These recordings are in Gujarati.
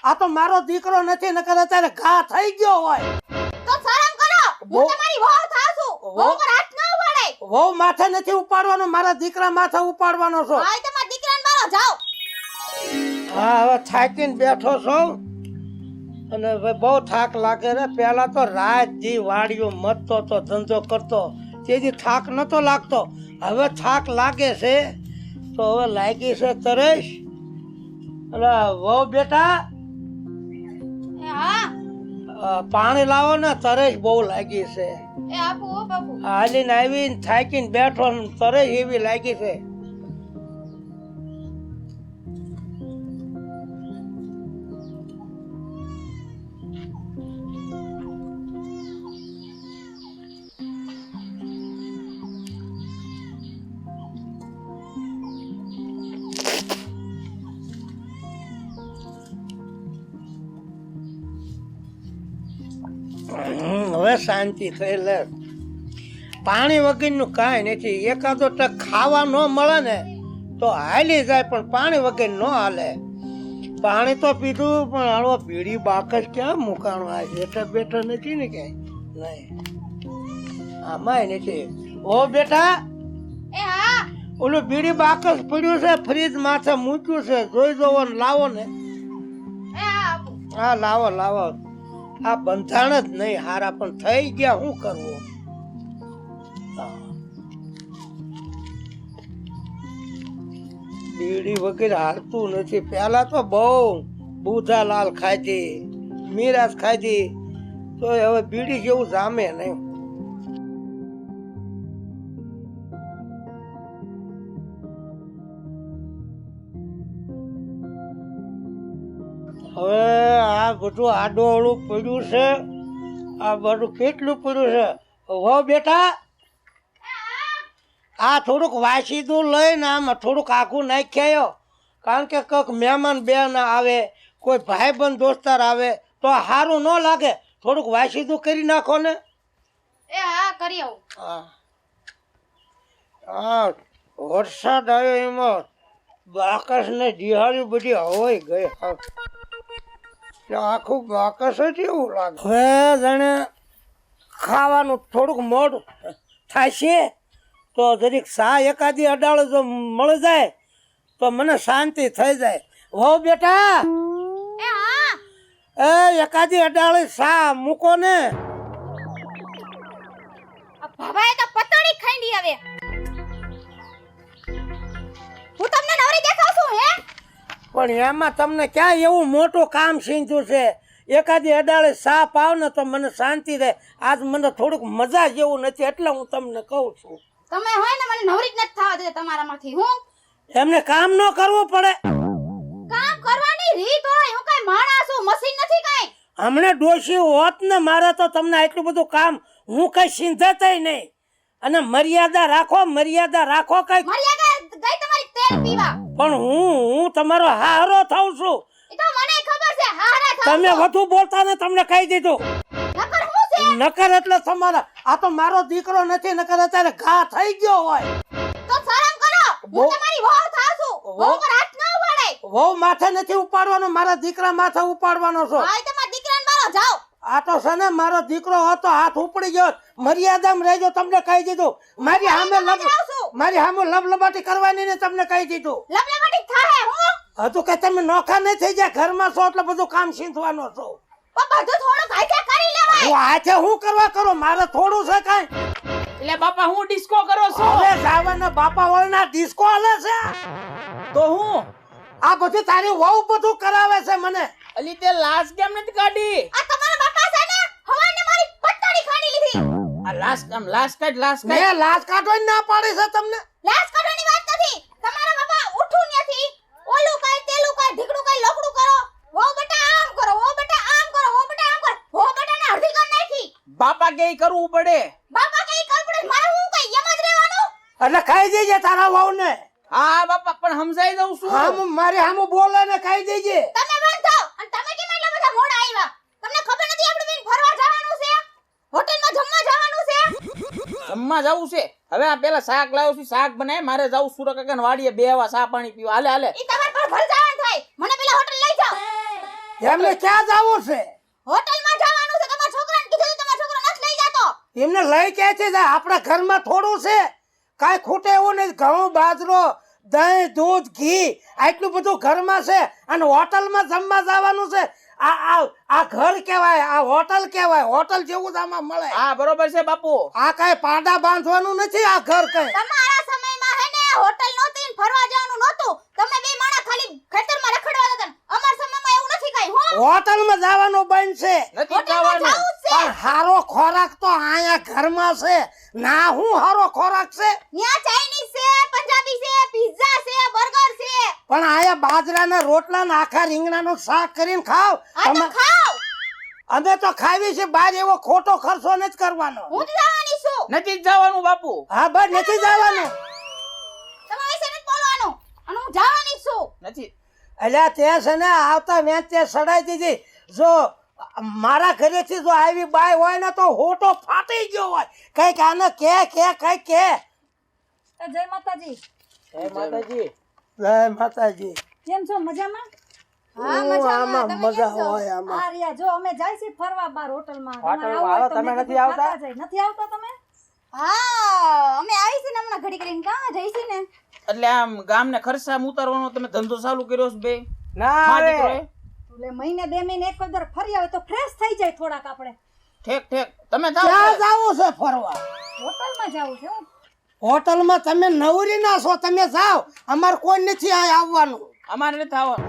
આ તો મારો દીકરો નથી નકર અત્યારે ઘા થઈ ગયો હોય તો શરમ કરો હું તમારી વહુ થાઉં છું વહુ પર હાથ ન ઉપાડે વહુ માથે નથી ઉપાડવાનો મારા દીકરા માથે ઉપાડવાનો છો હા તમારા દીકરાને મારો જાઓ હા હવે થાકીને બેઠો છો અને હવે બહુ થાક લાગે રે પહેલા તો રાત દી વાડીઓ મતતો તો ધંધો કરતો તેથી થાક નતો લાગતો હવે થાક લાગે છે તો હવે લાગી છે તરસ અરે વહુ બેટા એ હા પાણી લાવો ને તરસ બહુ લાગી છે એ આપો ઓ બાપુ હાલીને આવીને થાકીને બેઠો ને તરસ એવી લાગી છે હવે શાંતિ થઈ લે પાણી વગરનું કાંઈ નથી એકાદો ટક ખાવા ન મળે ને તો હાલી જાય પણ પાણી વગર ન હાલે પાણી તો પીધું પણ હાલો પીળી બાકસ ક્યાં મુકાણું આ બેઠા બેઠા નથી ને ક્યાંય નહીં આમાંય નથી ઓ બેટા એ હા ઓલું બીડી બાકસ પડ્યું છે ફ્રીજ માથે મૂક્યું છે જોઈ જોવો ને લાવો ને એ હા આપો હા લાવો લાવો આ બંધાણ જ નહીં હારા પણ થઈ ગયા શું કરવું બીડી વગેરે હાલતું નથી પેલા તો બહુ બુધાલાલ ખાધી મીરાસ ખાધી તો હવે બીડી જેવું જામે નહીં હવે આ બધું આડોળું પડ્યું છે આ બધું કેટલું પડ્યું છે હો બેટા આ થોડુંક વાસીદું લઈને આમાં થોડુંક આખું નાખ્યો કારણ કે કંઈક મહેમાન બેન આવે કોઈ ભાઈબંધ દોસ્તાર આવે તો સારું ન લાગે થોડુંક વાસીદું કરી નાખો ને એ હા કરી આવું હા હા વરસાદ આવ્યો એમાં બાકસને દિહાળી બધી હવાઈ ગઈ આખું બાકસ જ એવું લાગે હવે જાણે ખાવાનું થોડુંક મોડું થાય છે તો જરીક સા એકાદી અડાળ જો મળી જાય તો મને શાંતિ થઈ જાય હો બેટા એ હા એ એકાદી અડાળી સા મૂકો ને આ ભાભાએ તો પતળી ખાંડી હવે હું તમને નવરી દેખાવ છું હે પણ એમાં તમને ક્યાં એવું મોટું કામ સીંધ્યું છે એકાદી અડાળે સા પાવ ને તો મને શાંતિ રહે આજ મને થોડુંક મજા જેવું નથી એટલે હું તમને કહું છું તમે હોય ને મને નવરી જ નથી થવા દે તમારામાંથી હું એમને કામ ન કરવું પડે કામ કરવાની રીત હોય હું કઈ માણસ છું મશીન નથી કઈ હમણે ડોશી હોત ને મારે તો તમને આટલું બધું કામ હું કઈ સિંધાતાય નહીં અને મર્યાદા રાખો કઈ મર્યાદા ગઈ તમારી તેલ પીવા પણ હું તમારો હારો થાઉં છું એ તો મને ખબર છે હારા થાવ તમે વધુ બોલતા ને તમને કહી દીધું નકર હું છે નકર એટલે તમારા આ તો મારો દીકરો નથી નકર અત્યારે ઘા થઈ ગયો હોય તો શરમ કરો હું તમારી વહુ થાવ છું વહુ પર હાથ ન ઉપાડે વહુ માથે નથી ઉપાડવાનો મારા દીકરા માથે ઉપાડવાનો છો હા તમારા દીકરાને મારો જાઓ આ તો છે ને મારો દીકરો હતો હાથ ઉપડી ગયો મર્યાદામાં રહેજો તમને કહી દીધું મારી સામે લબલબાટી કરવાની ને તમને કહી દીધું લબલબાટી થાહે હું હતું કે તમે નોખા નહીં થઈ જાય ઘરમાં છો એટલે બધું કામ સીંધવાનો છો પણ બધું થોડું હાથે કરી લેવાય હું હાથે હું કરવા કરો મારે થોડું છે કાંઈ એટલે બાપા હું ડિસ્કો કરો છો હવે જાવાના બાપા વળના ડિસ્કો હાલે છે તો હું આ બધું તારી વહુ બધું કરાવે છે મને અલી તે લાશ કેમ નથી કાઢી આ તમારા બાપા છે ને હવાને મારી પટ્ટાડી ખાડી લીધી આ લાશ કાઢ મેં લાશ કાઢવાની ના પાડી છે તમને લાશ કાઢવાની વાત નથી તમારા બાપા ઉઠું નથી ઓલું કઈ તેલું કઈ ઢીકડું કઈ લોકડું કરો વો બેટા આમ કરો વો બેટા આમ કરો વો બેટા આમ કરો વો બેટા ને અડધી કર નાખી બાપા કે કરવું પડે બાપા કઈ કલ્પડે મારે હું કઈ એમ જ રહેવાનું એટલે ખાઈ દેજે તારા વહુને હા બાપા પણ સમજાઈ દઉં છું હામ મારે હામ બોલે ને ખાઈ દેજે તમે બંધ થાઓ અને તમે કેમ એટલા બધા મોડા આવ્યા તમને ખબર નથી આપણે બેન ફરવા જવાનું છે હોટેલમાં જમવા જવાનું છે જમવા જવું છે હવે આ પેલા શાક લાવ્યો છું શાક બનાય મારે જાવ સુરત કાકા વાડીએ બેવા ચા પાણી પીવા હાલે ઈ તમાર પર ભલ જવાનું થાય મને પેલા હોટેલ લઈ જાઓ એમને ક્યાં જવું છે? હોટલમાં જવાનું છે. તમારા છોકરાને કીધું તમારો છોકરો નથી લઈ જતો. એમને લઈ ક્યાંથી જાય? આપણા ઘરમાં થોડું છે, કાંઈ ખૂટે એવું નહીં. ઘઉં, બાજરો, દહીં, દૂધ, ઘી આટલું બધું ઘરમાં છે, અને હોટલમાં જમવા જવાનું છે. આ ઘર કહેવાય, આ હોટલ કહેવાય. હોટલ જેવું જ આમાં મળે. હા બરોબર છે બાપુ. આ કાંઈ પાડા બાંધવાનું નથી. આ ઘર કઈ તમારા સમયમાં હે ને હોટલ નહોતી ને ફરવા જવાનું નહોતું. તમે બે માણા ખાલી ખેતરમાં રખડવા જતા ને. અમારા સમયમાં એવું નથી કાઈ. હો હોટલમાં જવાનું બંધ છે, નથી હોટલમાં જવાનું. જાવું જ છે. પણ હારો ખોરાક તો અહીંયા ઘરમાં છે. ના હું હારો ખોરાક છે, ત્યાં ચાઇનીઝ છે, પંજાબી છે, પિઝા છે, બર્ગર છે. પણ અહીંયા બાજરાના રોટલા ને આખા રીંગણાનું શાક કરીને ખાવ. આ તો ખાવ. અમે તો ખાવી છે બહાર. એવો ખોટો ખર્ચો નથી કરવાનો. હું જ જવાની છું. નથી જ જવાનું બાપુ. હા બસ નથી જવાનું. તમારા વિશે નથી બોલવાનું. અને હું જવાની જ છું. નથી. એટલે તે છે ને આવતા મેં તે સડાઈ દીધી. જો મારા ઘરેથી જો આવી બાય હોય ને તો હોટો ફાટી ગયો હોય. કઈક આને કે કઈક કે. જય માતાજી. જય માતાજી. જય માતાજી. કેમ છો? મજામાં? હા, હું મજામાં. આમાં તમે મજા કેમ છો? હોય આમાં. આ રહ્યા જો અમે જાય છે ફરવા બાર હોટલમાં. હોટલમાં તમારે આવો, આવવું હોય તો તમે મેં નથી કીધું આવતા? ખાતા જાય. નથી આવતા તમે? હા, અમે આવી છે ને હમણાં ઘડી કરીને. કાં જઈશી ને? એટલે આમ ગામને ખર્ચામાં ઉતારવાનો તમે ધંધો ચાલુ કર્યો છે બે? ના માં હવે. દીકરોએ? એટલે મહિને 2 મહિને એક વખત ફરી આવે તો ફ્રેશ થઈ જાય થોડાક આપણે. ઠેક ઠેક. તમે જાઓ ક્યાં છો? જાવું છે ફરવા? હોટલમાં જવું છે હો. હોટલમાં તમે નવરી ના છો, તમે જાઓ. અમારે કોઈ નથી અહીં આવવાનું. અમારે નથી આવવાનું.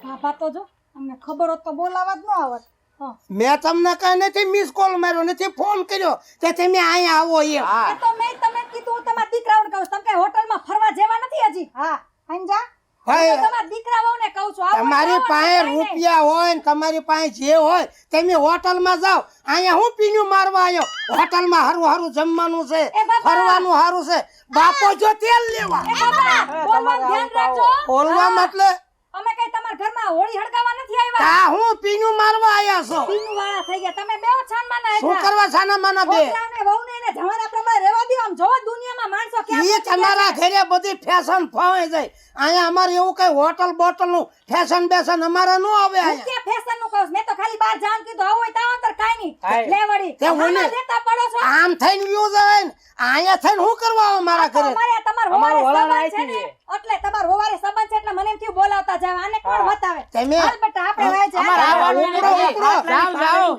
બાપા તો જો અમને ખબર હોત તો બોલાવા જ ન આવત. હા. મેં તમને કઈ નથી મિસ કોલ માર્યો, નથી ફોન કર્યો કે તમે અહીંયા આવો એમ. એ હા તો મેં તમને કીધું હું તમારા દીકરાઓને કહું છું. તમે કઈ હોટલમાં ફરવા જેવા નથી હજી. હા સમજા? ભાઈ, હું તો તમારા દીકરાઓને કહું છું. આવો તમારી જાઓ, પાસે કઈ નહીં. રૂપિયા હોય ને તમારી પાસે જે હોય તમે હોટલમાં જાઓ. અહીંયા હું પીનું મારવા આવ્યો? હોટલમાં હારું હારું જમવાનું છે, એ બાપા. ફરવાનું હારું છે. બાપો જો તેલ લેવા એ બાબા બોલવાનું ધ્યાન રાખજો. બોલવા એટલે અમે કઈ તમારા ઘરમાં હોળી હળગાવા નથી આવ્યા. કા હું પીનું મારવા આવ્યા છો? પીનું વાળા થઈ ગયા. તમે બેવ છાનમાના શું હેઠા. કરવા છાના માના બે? છોકરાને વહુને એને જવાના પ્રમાણે રહેવા દ્યો. આમ જોવો દુનિયામાં માણસો ક્યાં ઈ પહોંચી તમારા ગયા છે. ઘરે બધી ફેશન ફાવે જાય. અહીંયા અમારે એવું કઈ હોટલ બોટલ નું ફેશન બેશન અમારે ન આવે હું અહીંયા. ક્યાં ફેશનનું કહું છું? મેં તો ખાલી બહાર જવાનું કીધું. આવું હોય તો આવો નહીંતર કાંઈ નહીં. કાંઈ. લે વળી. તે હું આમાં ને- લેતા પડો છો. આમ થઈને વ્યૂ જાય ને અહીંયા થઈને શું કરવા આવે મારા તો ઘરે? અમારે તમારા અમારું હોવારે વલણ સંબંધ છે ને, આયથી એટલે તમારા હોવારે સંબંધ છે એટલે મને એમ થયું બોલાવતા જાવ. આને કોણ હા. બતાવે? તમે- હાલ બેટા આપણે વાય છે. અમારે હાલ, આવવાનું હાલ, નથી. હાલ, જાઓ, જાઓ.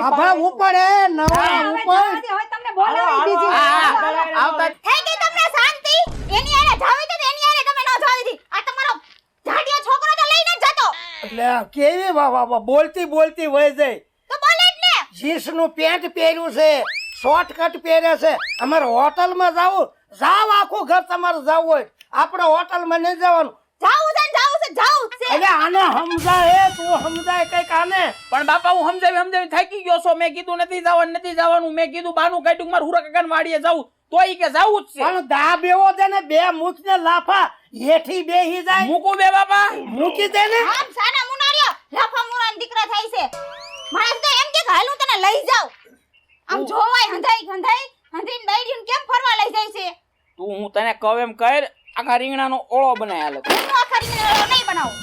આભા ઉપડે નવા હવે ઉપર. જવા દે, હવે તમને બોલાવી બીજી. હા, હાલો, હા. હાલો. આવતા થઈ ગઈ તમને શાંતિ? એની આરે જાવી તો એની આરે તમે ન જવા દીધી. આ તમારો જાડિયો છોકરો તો લઈને જ જતો. એટલે કેવી વાહ બોલતી બોલતી વહી જાય. તો બોલે જ ને. જીન્સ નું પેન્ટ પહેર્યું છે, શોર્ટકટ પહેરે છે. અમારે હોટલમાં જાવું, જાવ આખું ઘર તમારે જાવું હોય. આપણે હોટલમાં નહીં જવાનું. જાવું છે ને જાવું છે, જાવું જ છે. એટલે આને સમજાય, તું સમજાય કઈક આને. પણ બાપા હું સમજાવી થાકી ગયો છો. મેં કીધું નથી જવાનું. મેં કીધું બાનું કાઢ્યું મારા હુરા કાકાને વાડીએ જાવું. તો ઈ કે જાવું જ છે. પણ દાબ એવો દે ને બે મુખ ને લાફા હેઠી બેહી જાય. મૂકું બે બાપા. મૂકી દે ને. આમ સાના મુનારિયો લાફા મુરાન દીકરા થાય છે. માણસ તો એમ કે હાલ હું તને લઈ જાઉં. આમ જોવાય હંધાઈને બાયડીને કેમ ફરવા લઈ જાય છે. તું હું તને કહું એમ કર. આખા રીંગણાનો ઓળો બનાય હાલે. હું આ કરીને નહીં બનાવું.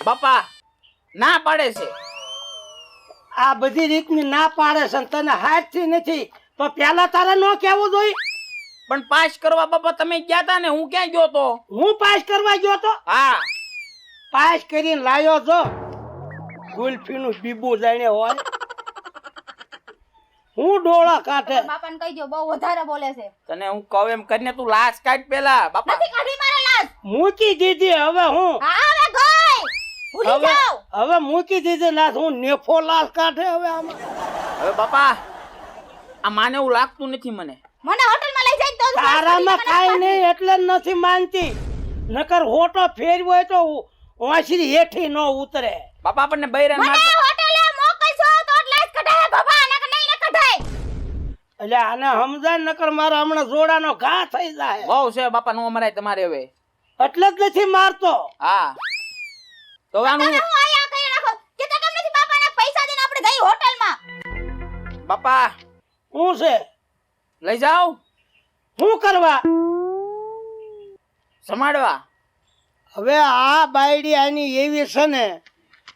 બાપા ના પાડે છે. આ બધી રીતની ના પાડે છે ને તને હાથથી નથી તો પેલા તારે ન કેવું જોઈએ? પણ પાસ કરવા બાપા તમે ગયા તા ને, હું ક્યાં ગયો તો? હું પાસ કરવા ગયો તો? હા પાસ કરીને લાયો જો ગુલ્ફી નું બીબુ જાણે હોય. હું ડોળા કાઢે. બાપાને કહી દો બહુ વધારે બોલે છે. તને હું કહું એમ કરીને તું લાશ કાઢ પેલા બાપા. નથી કાઢી મારા લાજ. મૂકી દીધી હવે હું. હા હવે ગઈ. ભૂલી હવે જાઓ. હવે મૂકી દીધી લાશ. હું નેફો લાશ કાઢે હવે આમાં. હવે બાપા આ માને એવું લાગતું નથી મને. મને હોટલમાં લઈ જાય તો જ તારામાં કાંઈ નહીં એટલે જ નથી માનતી. નકર હોટો ફેરવો હોય તો વાંસળી હેઠી ન ઉતરે. બાપા આપણને બૈરાન મને મારતા. હોટલે મોકલશો તો જ લાજ કઢાય બાબા નકર નહીં ને કઢાય. એટલે આને સમજાય નકર મારો હમણાં જોડાનો ઘા થઈ જાય. વાવ છે બાપા નો મરાય તમારે હવે. એટલે જ નથી મારતો. હા તો હવે આનું તમે હું આયા કરી નાખો. કે તો કેમ નથી બાપાના પૈસા દઈને આપણે જઈ હોટલમાં. બાપા શું છે? લઈ જાઓ શું કરવા? સમાડવા. હવે આ બાયડી આની એવી છે ને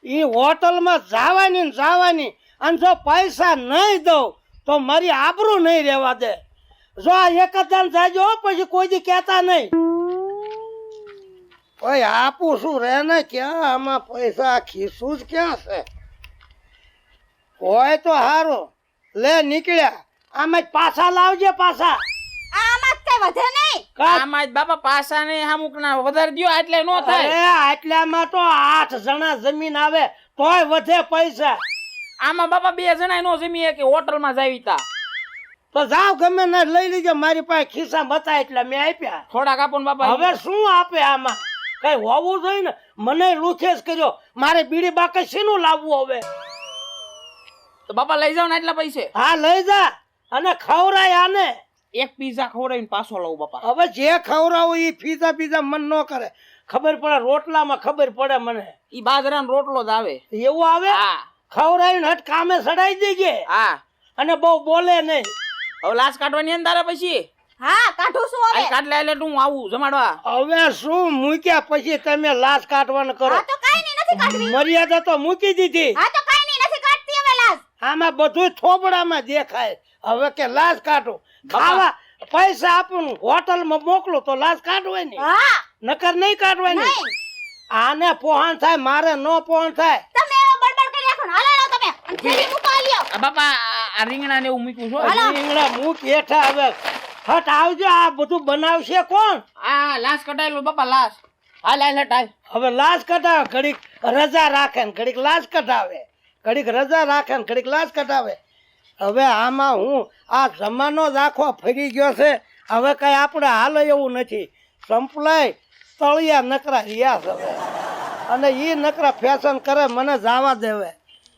એ હોટલમાં જવાની ને જવાની, અને જો પૈસા નહીં દઉં તો મારી આબરૂ નહીં રહેવા દે. જો આ એક જ દાન જાજો પછી કોઈ દી કહેતા નહીં. ઓય આપું શું રે ને, ક્યાં આમાં પૈસા ખીસું જ ક્યાં છે? હોય તો હારું, લે નીકળ્યા. આમાં જ પાછા લાવજે પાછા. આમાં જ કઈ વધે નહીં. આમાં જ બાપા પાસા ને અમુક ના વધારે દ્યો એટલે નો થાય. અરે આટલામાં તો 8 જણા જમીન આવે તોય વધે પૈસા. આમાં બાપા 2 જણા નો જમીએ કે હોટલમાં જાવી તા. તો જાવ ગમે ને લઈ લીજો, મારી પાસે ખિસ્સા બતા એટલે મેં આપ્યા. થોડાક આપો ને બાપા. હવે શું આપે આમાં? કઈ હોવું જોઈએ ને. મને રૂખેસ કર્યો, મારે બીડી બાકી શીનું લાવવું હવે? તો બાપા લઈ જાવ ને એટલા પૈસે. હા લઈ જા અને ખવરાય આને. એક પીઝા ખવડાવીને પાછો લઉં બાપા. હવે જે ખવરાવું એ પીઝા પીઝા મન ન કરે. ખબર પડે રોટલામાં, ખબર પડે મને. ઈ બાજરાનો રોટલો જ આવે. એવું આવે? હા ખવરાવીને હટ કામે સડાઈ દેજે હા. અને બહુ બોલે નહીં. હવે લાશ કાઢવાની અંદર તારે પછી. હા કાઢું છું હવે. આ કાઢલે એટલે હું આવું જમાડવા. હવે શું મૂક્યા પછી તમે લાશ કાઢવાનું કરો? હા તો કાઈ નહીં, નથી કાઢવી. મર્યાદા તો મૂકી દીધી. હા તો કાઈ નહીં, નથી કાઢતી હવે લાશ. આમાં બધું થોબડામાં દેખાય. હવે કે લાશ કાઢું, ખાવા પૈસા આપું, હોટલમાં મોકલું તો લાશ કાઢવાય ને. હા નકર નહીં કાઢવાની. નહીં. આને પોહણ થાય, મારે નો પોહણ થાય. તમે એવો બડબડ કરી રાખો ને. હાલો હાલો તમે. અને થેલી મૂકો લ્યો. આ બાપા આ રીંગણા ને એવું મૂક્યું છો. રીંગણા મૂક હેઠા. હવે હટ આવજો. આ બધું બનાવશે કોણ? આ લાશ કઢાયેલું બાપા લાશ. હાલ હાલ હટ હાલ. હવે લાશ કઢાવે, ઘડીક રજા રાખે ને ઘડીક લાશ કઢાવે, ઘડીક રજા રાખે ને ઘડીક લાશ કઢાવે. હવે આમાં હું આ જમાનો જ આખો ફરી ગયો છે. હવે કઈ આપણે હાલ એવું નથી. સંપલાય તળિયા નકરા રહ્યા છે હવે. અને એ નકરા ફેશન કરે, મને જવા દેવે.